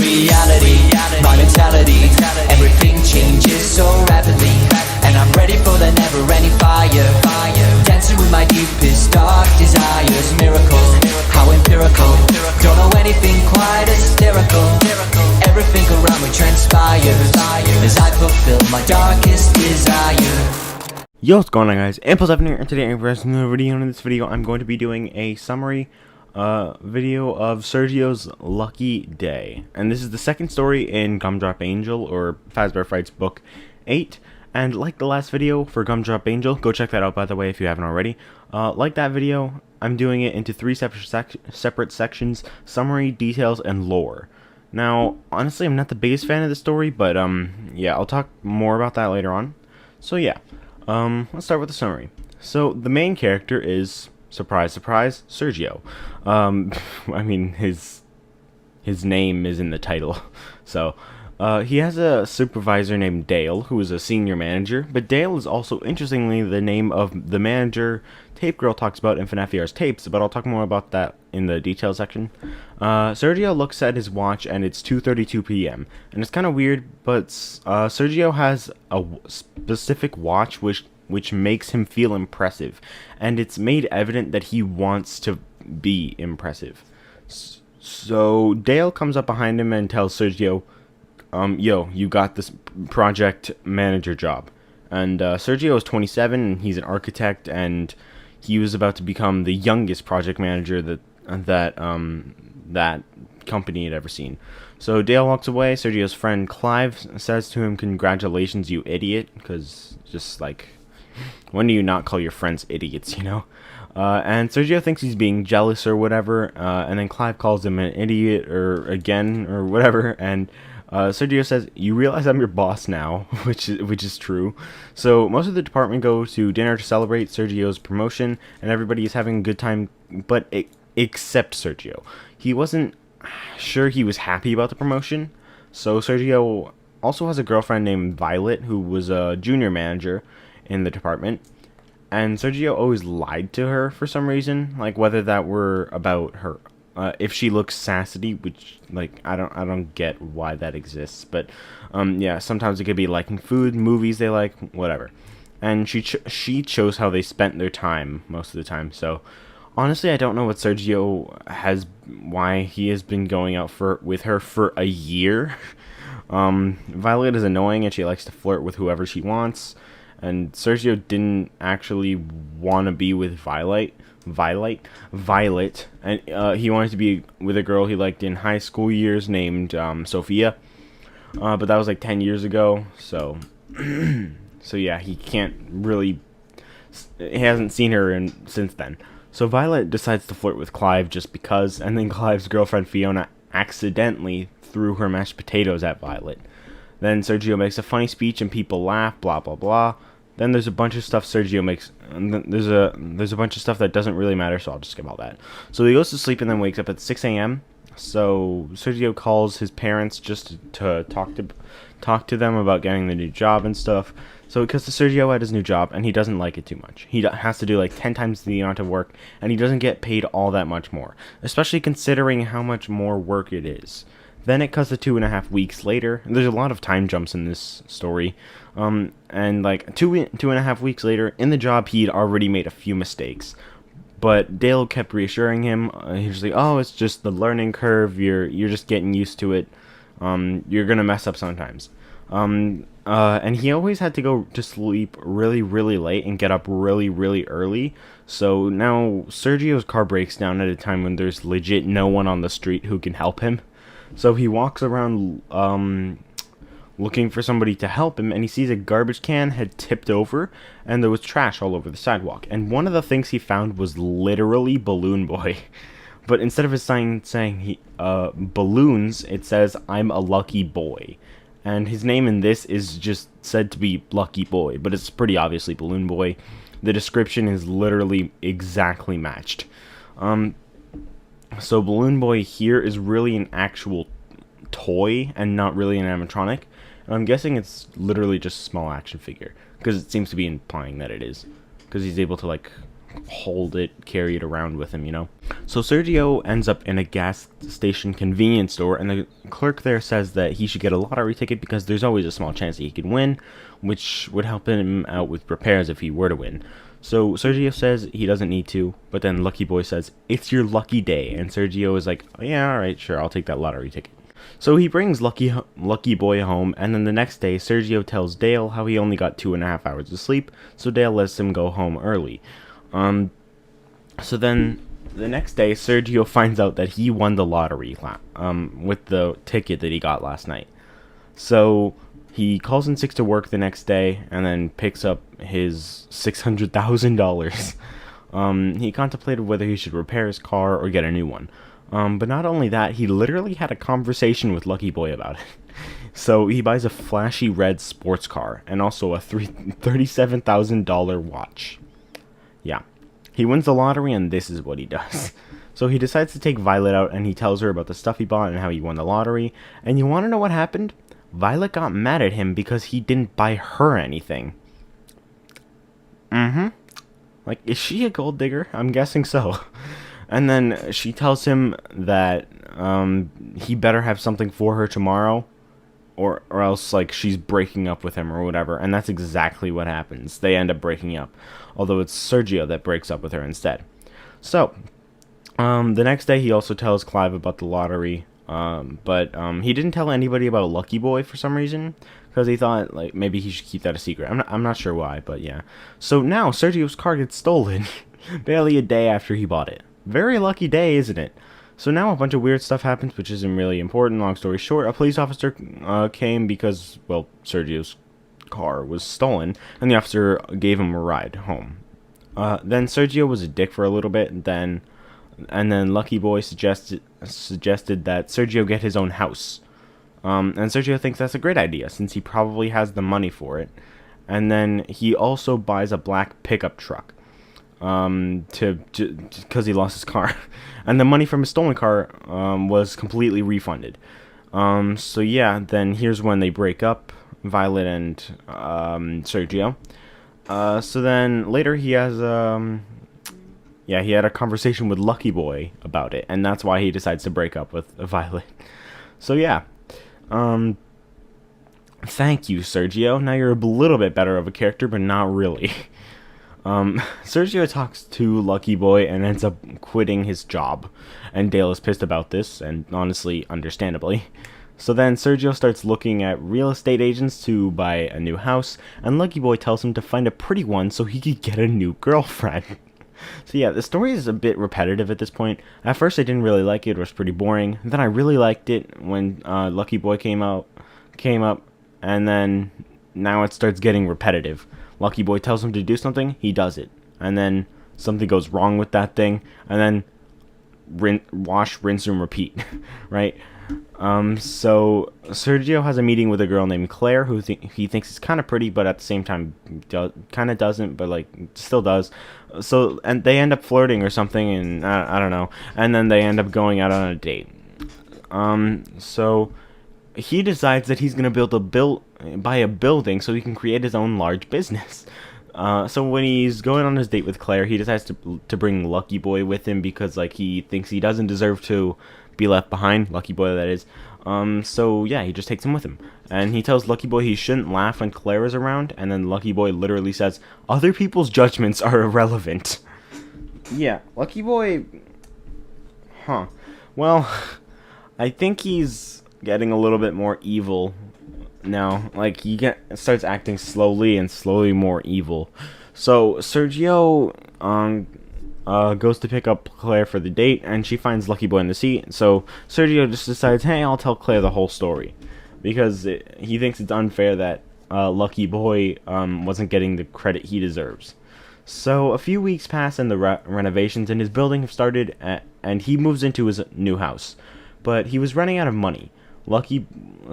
reality, my mentality. Everything changes so rapidly, and I'm ready for the never-ending fire. Dancing with my deepest dark desires. Miracle, how empirical. Don't know anything quite hysterical. Everything around me transpires as I fulfill my darkest desire. Yo, what's going on, guys? FNaF here, and today I'm presenting another video. In this video, I'm going to be doing a summary video of Sergio's Lucky Day. And this is the second story in Gumdrop Angel, or Fazbear Frights Book 8. And like the last video for Gumdrop Angel, go check that out, by the way, if you haven't already. Like that video, I'm doing it into three separate sections: summary, details, and lore. Now, honestly, I'm not the biggest fan of the story, but yeah, I'll talk more about that later on. So yeah, let's start with the summary. So the main character is, surprise, surprise, Sergio. I mean, his name is in the title. So he has a supervisor named Dale, who is a senior manager, but Dale is also, interestingly, the name of the manager Tape Girl talks about in FNaF's tapes, but I'll talk more about that in the details section. Sergio looks at his watch, and it's 2:32 p.m., and it's kind of weird, but Sergio has a specific watch which makes him feel impressive, and it's made evident that he wants to be impressive. So Dale comes up behind him and tells Sergio, yo, you got this project manager job. And Sergio is 27, and he's an architect, and he was about to become the youngest project manager that company had ever seen. So Dale walks away. Sergio's friend Clive says to him, "Congratulations, you idiot," because just like, when do you not call your friends idiots, you know? And Sergio thinks he's being jealous or whatever, and then Clive calls him an idiot or whatever, and Sergio says, "You realize I'm your boss now," which is true. So most of the department go to dinner to celebrate Sergio's promotion, and everybody is having a good time, but except Sergio. He wasn't sure he was happy about the promotion. So Sergio also has a girlfriend named Violet, who was a junior manager in the department, and Sergio always lied to her for some reason, like whether that were about her. If she looks sassy, which, like, I don't get why that exists, but yeah, sometimes it could be liking food, movies they like, whatever. And she chose how they spent their time most of the time. So honestly, I don't know what why he has been going out with her for a year. Violet is annoying, and she likes to flirt with whoever she wants. And Sergio didn't actually want to be with Violet, and he wanted to be with a girl he liked in high school years named Sophia, but that was like 10 years ago, so yeah, he hasn't seen her since then. So Violet decides to flirt with Clive just because, and then Clive's girlfriend Fiona accidentally threw her mashed potatoes at Violet. Then Sergio makes a funny speech and people laugh, blah blah blah. Then there's a bunch of stuff Sergio makes, and there's a bunch of stuff that doesn't really matter, so I'll just skip all that. So he goes to sleep and then wakes up at 6 a.m. So Sergio calls his parents just to talk to them about getting the new job and stuff. So because Sergio had his new job, and he doesn't like it too much. He has to do like 10 times the amount of work, and he doesn't get paid all that much more, especially considering how much more work it is. Then it cuts to 2.5 weeks later. There's a lot of time jumps in this story. And like 2.5 weeks later, in the job, he'd already made a few mistakes. But Dale kept reassuring him. He was like, "Oh, it's just the learning curve. You're just getting used to it. You're gonna mess up sometimes." And he always had to go to sleep really, really late and get up really, really early. So now Sergio's car breaks down at a time when there's legit no one on the street who can help him. So he walks around looking for somebody to help him, and he sees a garbage can had tipped over, and there was trash all over the sidewalk. And one of the things he found was literally Balloon Boy. But instead of his sign saying balloons, it says, "I'm a lucky boy." And his name in this is just said to be Lucky Boy, but it's pretty obviously Balloon Boy. The description is literally exactly matched. So Balloon Boy here is really an actual toy and not really an animatronic. And I'm guessing it's literally just a small action figure, because it seems to be implying that it is. Because he's able to, like, hold it, carry it around with him, you know? So Sergio ends up in a gas station convenience store, and the clerk there says that he should get a lottery ticket because there's always a small chance that he could win, which would help him out with repairs if he were to win. So Sergio says he doesn't need to, but then Lucky Boy says, "It's your lucky day," and Sergio is like, "Oh, yeah, alright, sure, I'll take that lottery ticket." So he brings Lucky Boy home, and then the next day, Sergio tells Dale how he only got 2.5 hours of sleep, so Dale lets him go home early. So then the next day, Sergio finds out that he won the lottery with the ticket that he got last night. So he calls in sick to work the next day, and then picks up his $600,000. He contemplated whether he should repair his car or get a new one. But not only that, he literally had a conversation with Lucky Boy about it. So he buys a flashy red sports car and also a $37,000 watch. Yeah. He wins the lottery, and this is what he does. So he decides to take Violet out, and he tells her about the stuff he bought and how he won the lottery. And you want to know what happened? Violet got mad at him because he didn't buy her anything. Like, is she a gold digger? I'm guessing so. And then she tells him that he better have something for her tomorrow, or else, like, she's breaking up with him or whatever. And that's exactly what happens. They end up breaking up, although it's Sergio that breaks up with her instead. So the next day he also tells Clive about the lottery, but he didn't tell anybody about Lucky Boy for some reason, because he thought, like, maybe he should keep that a secret. I'm not sure why, but yeah. So now Sergio's car gets stolen barely a day after he bought it. Very lucky day, isn't it? So now a bunch of weird stuff happens, which isn't really important. Long story short, a police officer came because, well, Sergio's car was stolen, and the officer gave him a ride home. Then Sergio was a dick for a little bit, and then Lucky Boy suggested that Sergio get his own house. And Sergio thinks that's a great idea, since he probably has the money for it. And then he also buys a black pickup truck. Because he lost his car, and the money from his stolen car was completely refunded. So yeah, then here's when they break up, Violet and Sergio. So then later he has he had a conversation with Lucky Boy about it, and that's why he decides to break up with Violet. So yeah, thank you, Sergio. Now you're a little bit better of a character, but not really. Sergio talks to Lucky Boy and ends up quitting his job, and Dale is pissed about this, and honestly, understandably. So then Sergio starts looking at real estate agents to buy a new house, and Lucky Boy tells him to find a pretty one so he could get a new girlfriend. So yeah, the story is a bit repetitive at this point. At first I didn't really like it, it was pretty boring. Then I really liked it when Lucky Boy came up, and then now it starts getting repetitive. Lucky Boy tells him to do something, he does it. And then something goes wrong with that thing, and then wash, rinse, and repeat, right? So Sergio has a meeting with a girl named Claire, who he thinks is kind of pretty, but at the same time kind of doesn't, but like still does. So, and they end up flirting or something, and I don't know. And then they end up going out on a date. So he decides that he's gonna buy a building so he can create his own large business. So when he's going on his date with Claire, he decides to bring Lucky Boy with him because, like, he thinks he doesn't deserve to be left behind. Lucky Boy, that is. So yeah, he just takes him with him, and he tells Lucky Boy he shouldn't laugh when Claire is around. And then Lucky Boy literally says, "Other people's judgments are irrelevant." Yeah, Lucky Boy. Well, I think he's getting a little bit more evil now. Like, he starts acting slowly more evil. So Sergio goes to pick up Claire for the date, and she finds Lucky Boy in the seat. So Sergio just decides, hey, I'll tell Claire the whole story, because he thinks it's unfair that Lucky Boy wasn't getting the credit he deserves. So a few weeks pass, and the renovations in his building have started, and he moves into his new house. But he was running out of money.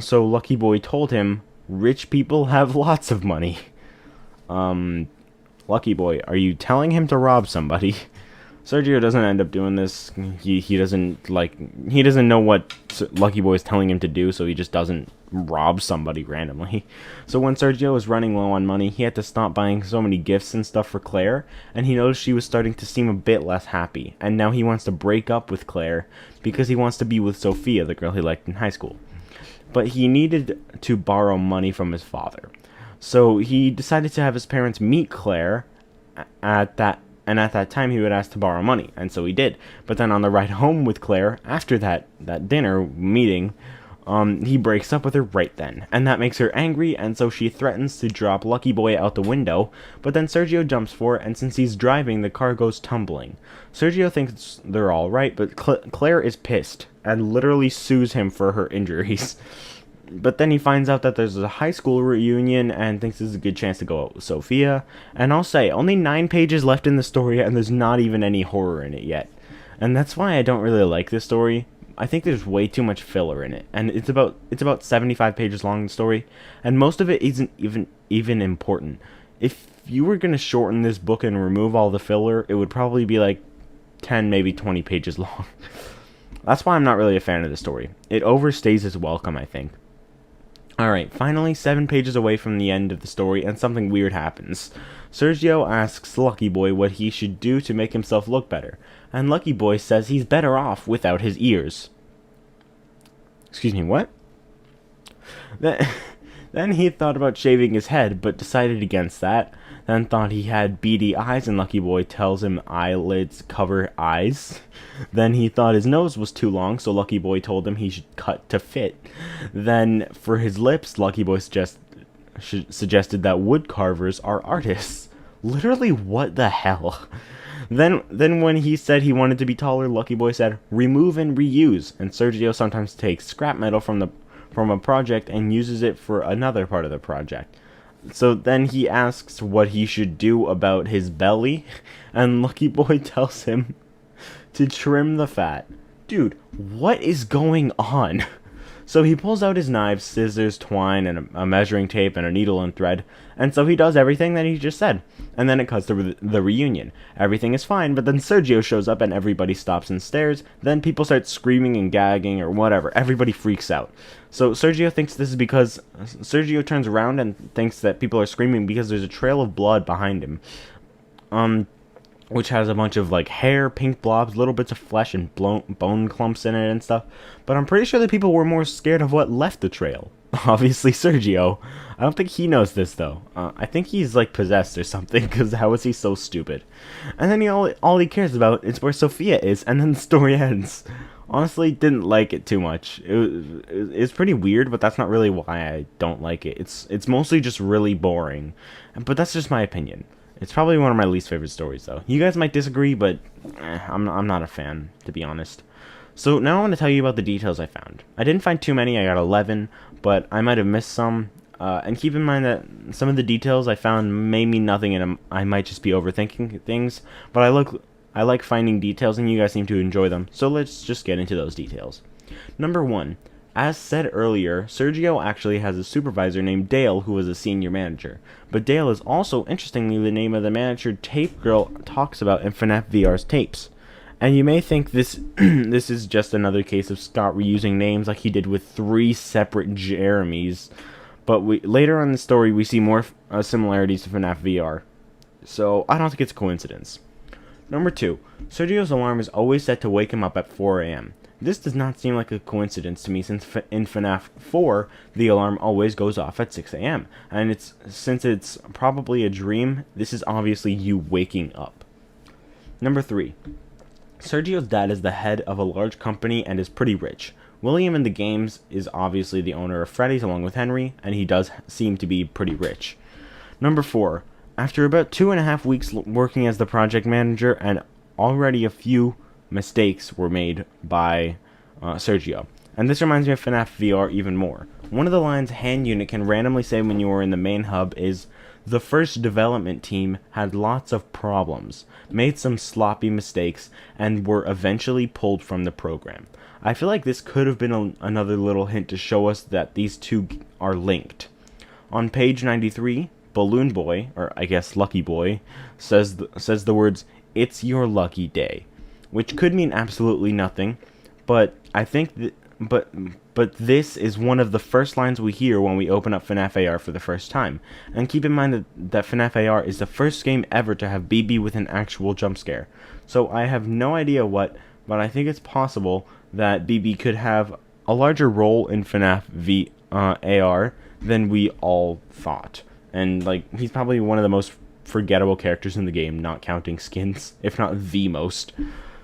So Lucky Boy told him, rich people have lots of money. Lucky Boy, are you telling him to rob somebody? Sergio doesn't end up doing this. He doesn't know what Lucky Boy is telling him to do, so he just doesn't rob somebody randomly. So when Sergio was running low on money, he had to stop buying so many gifts and stuff for Claire, and he noticed she was starting to seem a bit less happy, and now he wants to break up with Claire because he wants to be with Sophia, the girl he liked in high school. But he needed to borrow money from his father. So he decided to have his parents meet Claire at that time he would ask to borrow money, and so he did. But then on the ride home with Claire, after that dinner meeting, he breaks up with her right then, and that makes her angry, and so she threatens to drop Lucky Boy out the window, but then Sergio jumps for it, and since he's driving, the car goes tumbling. Sergio thinks they're alright, but Claire is pissed, and literally sues him for her injuries. But then he finds out that there's a high school reunion and thinks this is a good chance to go out with Sophia. And I'll say, only 9 pages left in the story and there's not even any horror in it yet. And that's why I don't really like this story. I think there's way too much filler in it. And it's about 75 pages long, the story. And most of it isn't even important. If you were going to shorten this book and remove all the filler, it would probably be like 10, maybe 20 pages long. That's why I'm not really a fan of the story. It overstays its welcome, I think. Alright, finally 7 pages away from the end of the story, and something weird happens. Sergio asks Lucky Boy what he should do to make himself look better, and Lucky Boy says he's better off without his ears. Excuse me, what? Then he thought about shaving his head, but decided against that. Then thought he had beady eyes, and Lucky Boy tells him eyelids cover eyes. Then he thought his nose was too long, so Lucky Boy told him he should cut to fit. Then for his lips, Lucky Boy suggested that wood carvers are artists. Literally, what the hell? Then when he said he wanted to be taller, Lucky Boy said, remove and reuse, and Sergio sometimes takes scrap metal from a project and uses it for another part of the project. So then he asks what he should do about his belly, and Lucky Boy tells him to trim the fat. Dude, what is going on? So he pulls out his knives, scissors, twine, and a measuring tape, and a needle and thread, and so he does everything that he just said. And then it cuts to the reunion. Everything is fine, but then Sergio shows up and everybody stops and stares. Then people start screaming and gagging or whatever. Everybody freaks out. So Sergio thinks this is because... Sergio turns around and thinks that people are screaming because there's a trail of blood behind him. Which has a bunch of like hair, pink blobs, little bits of flesh, and bone clumps in it and stuff. But I'm pretty sure the people were more scared of what left the trail. Obviously Sergio. I don't think he knows this though. I think he's like possessed or something, because how is he so stupid? And then all he cares about is where Sophia is, and then the story ends. Honestly, didn't like it too much. It's pretty weird, but that's not really why I don't like it. It's mostly just really boring. But that's just my opinion. It's probably one of my least favorite stories, though. You guys might disagree, but I'm not a fan, to be honest. So now I want to tell you about the details I found. I didn't find too many, I got 11, but I might have missed some. And keep in mind that some of the details I found may mean nothing, and I might just be overthinking things. But I like finding details, and you guys seem to enjoy them. So let's just get into those details. Number 1. As said earlier, Sergio actually has a supervisor named Dale who is a senior manager. But Dale is also, interestingly, the name of the manager Tape Girl talks about in FNaF VR's tapes. And you may think this this is just another case of Scott reusing names like he did with 3 separate Jeremys. But later on in the story, we see more similarities to FNaF VR. So I don't think it's a coincidence. Number 2. Sergio's alarm is always set to wake him up at 4 a.m. This does not seem like a coincidence to me, since in FNaF 4, the alarm always goes off at 6 a.m. And since it's probably a dream, this is obviously you waking up. Number 3. Sergio's dad is the head of a large company and is pretty rich. William in the games is obviously the owner of Freddy's along with Henry, and he does seem to be pretty rich. Number 4. After about 2.5 weeks working as the project manager, and already a few mistakes were made by Sergio. And this reminds me of FNaF VR even more. One of the lines Hand Unit can randomly say when you are in the main hub is, the first development team had lots of problems, made some sloppy mistakes, and were eventually pulled from the program. I feel like this could have been another little hint to show us that these two are linked. On page 93, Balloon Boy, or I guess Lucky Boy, says the words, it's your lucky day, which could mean absolutely nothing, but I think that, but this is one of the first lines we hear when we open up FNaF AR for the first time. And keep in mind that FNaF AR is the first game ever to have BB with an actual jump scare. So I have no idea what, but I think it's possible that BB could have a larger role in FNaF AR than we all thought. And like, he's probably one of the most forgettable characters in the game, not counting skins, if not the most.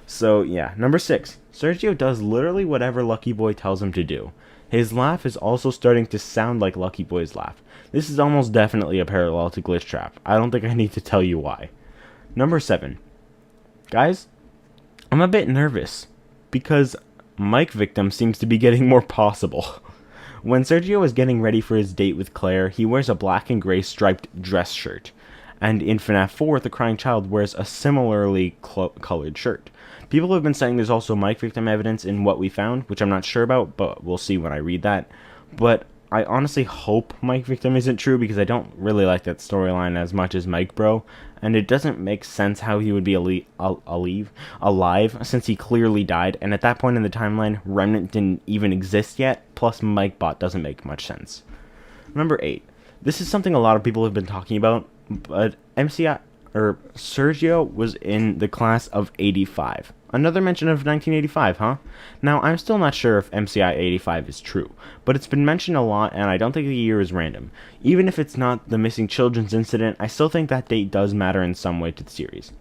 So yeah, number 6. Sergio does literally whatever Lucky Boy tells him to do. His laugh is also starting to sound like Lucky Boy's laugh. This is almost definitely a parallel to Glitch Trap. I don't think I need to tell you why. Number 7. Guys, I'm a bit nervous because Mike Victim seems to be getting more possible. When Sergio is getting ready for his date with Claire, he wears a black and gray striped dress shirt. And in FNaF 4, the crying child wears a similarly colored shirt. People have been saying there's also Mike Victim evidence in what we found, which I'm not sure about, but we'll see when I read that. But I honestly hope Mike Victim isn't true, because I don't really like that storyline as much as Mike Bro, and it doesn't make sense how he would be alive since he clearly died, and at that point in the timeline, Remnant didn't even exist yet, plus Mike Bot doesn't make much sense. Number 8. This is something a lot of people have been talking about, but Sergio was in the class of 85. Another mention of 1985, huh? Now, I'm still not sure if MCI 85 is true, but it's been mentioned a lot, and I don't think the year is random. Even if it's not the missing children's incident, I still think that date does matter in some way to the series.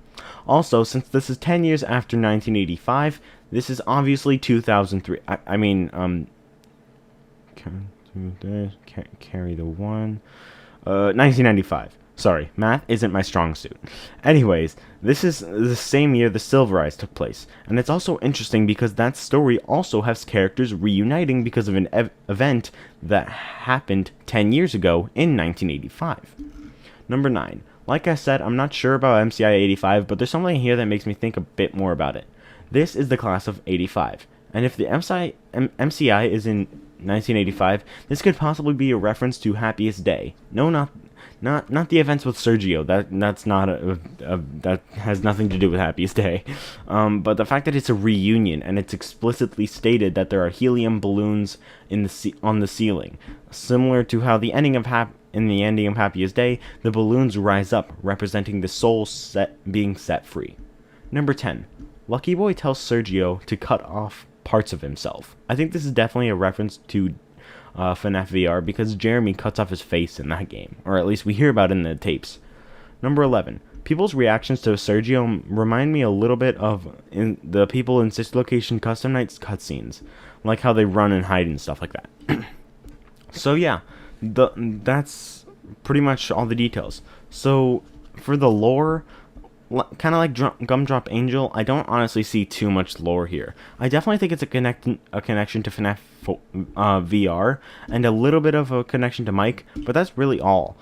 Also, since this is 10 years after 1985, this is obviously 2003. Carry the one. 1995. Sorry, math isn't my strong suit. Anyways, this is the same year the Silver Eyes took place, and it's also interesting because that story also has characters reuniting because of an event that happened 10 years ago in 1985. Number 9. Like I said, I'm not sure about MCI 85, but there's something here that makes me think a bit more about it. This is the class of 85, and if the MCI is in 1985, this could possibly be a reference to Happiest Day. No, not the events with Sergio. That's not that has nothing to do with Happiest Day. But the fact that it's a reunion and it's explicitly stated that there are helium balloons on the ceiling, similar to how the ending of Happiest Day, the balloons rise up, representing the soul being set free. Number 10. Lucky Boy tells Sergio to cut off parts of himself. I think this is definitely a reference to FNaF VR, because Jeremy cuts off his face in that game, or at least we hear about it in the tapes. Number 11. People's reactions to Sergio remind me a little bit of the people in 6 Location Custom Nights cutscenes, like how they run and hide and stuff like that. So yeah, that's pretty much all the details. So for the lore, kind of like Gumdrop Angel, I don't honestly see too much lore here. I definitely think it's a connection to FNaF VR, and a little bit of a connection to Mike, but that's really all.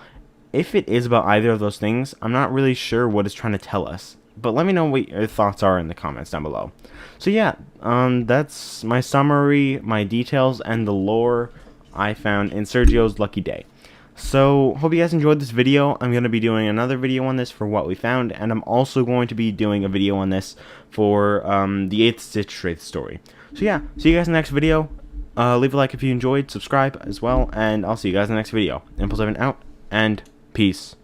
If it is about either of those things, I'm not really sure what it's trying to tell us. But let me know what your thoughts are in the comments down below. So yeah, that's my summary, my details, and the lore I found in Sergio's Lucky Day. So, hope you guys enjoyed this video. I'm going to be doing another video on this for what we found, and I'm also going to be doing a video on this for the 8th Stitch Wraith story. So yeah, see you guys in the next video. Leave a like if you enjoyed, subscribe as well, and I'll see you guys in the next video. Impulse7 out, and peace.